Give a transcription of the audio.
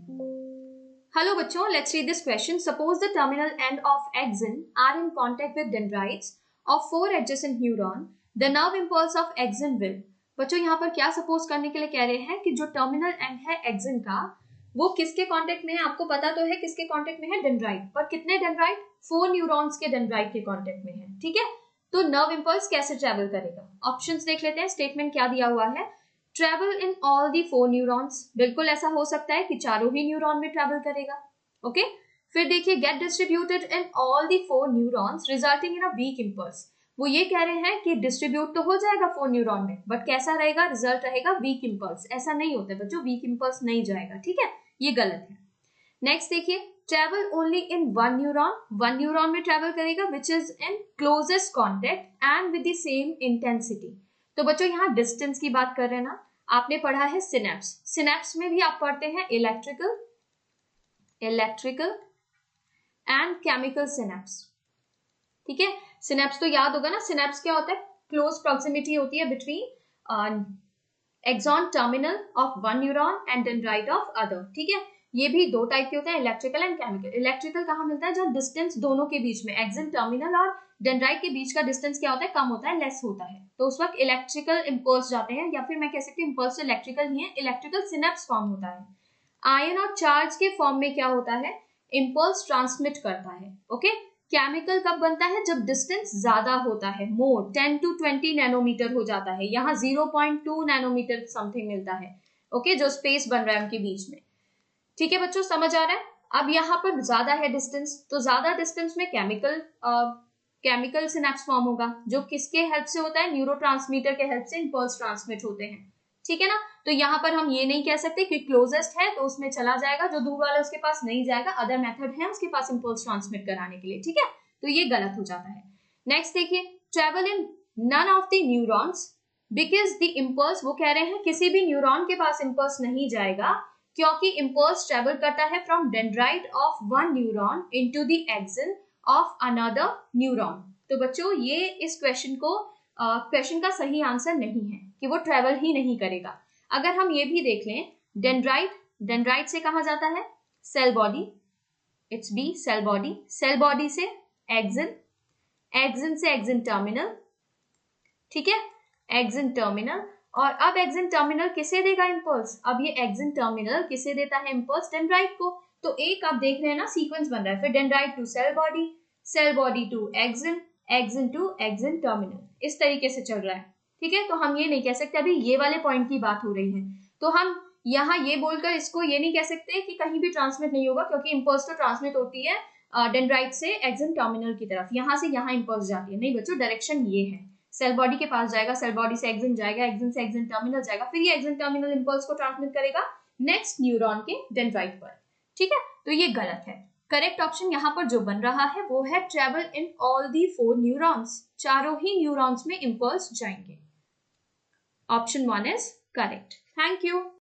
Hello बच्चों, let's read this question. Suppose the terminal end of axon are in contact with dendrites of 4 adjacent neuron. The nerve impulse of axon will. बच्चों यहाँ पर क्या suppose करने के लिए कह रहे हैं कि जो टर्मिनल एंड है एक्सन का वो किसके कांटेक्ट में है? आपको पता तो है किसके कांटेक्ट में है? डेंड्राइट। पर कितने डेंड्राइट? 4 न्यूरॉन्स के डेंड्राइट के कांटेक्ट में है। ठीक है, तो नर्व इंपल्स कैसे ट्रेवल करेगा? ऑप्शंस देख लेते हैं। स्टेटमेंट क्या दिया हुआ है? Travel in all the 4 neurons. बिल्कुल ऐसा हो सकता है कि चारों ही न्यूरॉन में ट्रेवल करेगा। ओके, फिर देखिए get distributed in all the 4 neurons resulting in a weak impulse. वो ये कह रहे हैं कि डिस्ट्रीब्यूट तो हो जाएगा 4 न्यूरॉन में, बट कैसा रहेगा? रिजल्ट रहेगा वीक इंपल्स। ऐसा नहीं होता बच्चों, वीक इंपल्स नहीं जाएगा। ठीक है, ये गलत है। नेक्स्ट देखिए, ट्रेवल ओनली इन 1 न्यूरॉन में ट्रेवल करेगा which is in closest contact and with the same intensity. तो बच्चों यहाँ डिस्टेंस की बात कर रहे हैं ना, आपने पढ़ा है सिनेप्स। सिनेप्स में भी आप पढ़ते हैं इलेक्ट्रिकल एंड केमिकल सिनेप्स। ठीक है, सिनेप्स तो याद होगा ना। सिनेप्स क्या होता है? क्लोज प्रॉक्सिमिटी होती है between axon terminal of 1 neuron and dendrite of other. ठीक है, ये भी दो टाइप के होते हैं, इलेक्ट्रिकल एंड केमिकल। इलेक्ट्रिकल कहाँ मिलता है? जब डिस्टेंस दोनों के बीच में, एक्सन टर्मिनल और डेंड्राइट के बीच का डिस्टेंस क्या होता है? कम होता है, लेस होता है। तो उस वक्त इलेक्ट्रिकल इंपल्स जाते हैं, या फिर मैं कह सकती हूँ इंपल्स इलेक्ट्रिकल ही है, इलेक्ट्रिकल सिनेप्स फॉर्म होता है। आयन और चार्ज के फॉर्म में क्या होता है? इंपल्स ट्रांसमिट करता है। ओके, केमिकल कब बनता है? जब डिस्टेंस ज्यादा होता है, मोर 10 to 20 नैनोमीटर हो जाता है। यहाँ 0.2 नैनोमीटर समथिंग मिलता है। ओके, जो स्पेस बन रहा है उनके बीच में। ठीक है बच्चों, समझ आ रहा है? अब यहाँ पर ज्यादा है डिस्टेंस, तो ज्यादा डिस्टेंस में केमिकल सिनेप्स फॉर्म होगा, जो किसके हेल्प से होता है? न्यूरोट्रांसमीटर के हेल्प से इंपल्स ट्रांसमिट होते हैं। ठीक है ना, तो यहाँ पर हम ये नहीं कह सकते कि क्लोजेस्ट है तो उसमें चला जाएगा, जो दूर वाला उसके पास नहीं जाएगा। अदर मेथड है उसके पास इंपल्स ट्रांसमिट कराने के लिए। ठीक है, तो ये गलत हो जाता है। नेक्स्ट देखिए, travel in none of the neurons because the impulse, वो कह रहे हैं किसी भी न्यूरॉन के पास इंपल्स नहीं जाएगा, क्योंकि इंपल्स ट्रेवल करता है from dendrite of 1 neuron into the action of another neuron. तो बच्चों ये इस क्वेश्चन का सही आंसर नहीं है कि वो ट्रेवल ही नहीं करेगा। अगर हम ये भी देख लें, डेंड्राइट से कहा जाता है? Cell body, it's B cell body. Cell body से एक्सन से एक्सन टर्मिनल। ठीक है, एक्सन टर्मिनल। और अब एक्सन टर्मिनल किसे देगा इंपल्स? अब ये एक्सन टर्मिनल किसे देता है इंपल्स? डेंड्राइट को। तो एक आप देख रहे हैं ना, सीक्वेंस बन रहा है, फिर dendrite to cell body to axon, axon to axon terminal, इस तरीके से चल रहा है। ठीक है, तो हम ये नहीं कह सकते, अभी ये वाले पॉइंट की बात हो रही है, तो हम यहाँ ये बोलकर इसको ये नहीं कह सकते कि कहीं भी ट्रांसमिट नहीं होगा, क्योंकि इंपल्स तो ट्रांसमिट होती है डेंड्राइट से एक्सन टर्मिनल की तरफ, यहाँ से यहाँ इंपल्स जाती है। नहीं बच्चों, डायरेक्शन ये है, सेल बॉडी के पास जाएगा, सेल बॉडी से एक्सन जाएगा, एक्सन से एक्सन टर्मिनल जाएगा, फिर ये एक्सन टर्मिनल इंपल्स को ट्रांसमिट करेगा नेक्स्ट न्यूरॉन के डेंड्राइट पर। ठीक है, तो ये गलत है। करेक्ट ऑप्शन यहाँ पर जो बन रहा है वो है travel in all the 4 neurons. चारों ही न्यूरॉन्स में इंपल्स जाएंगे। Option 1 is correct. Thank you.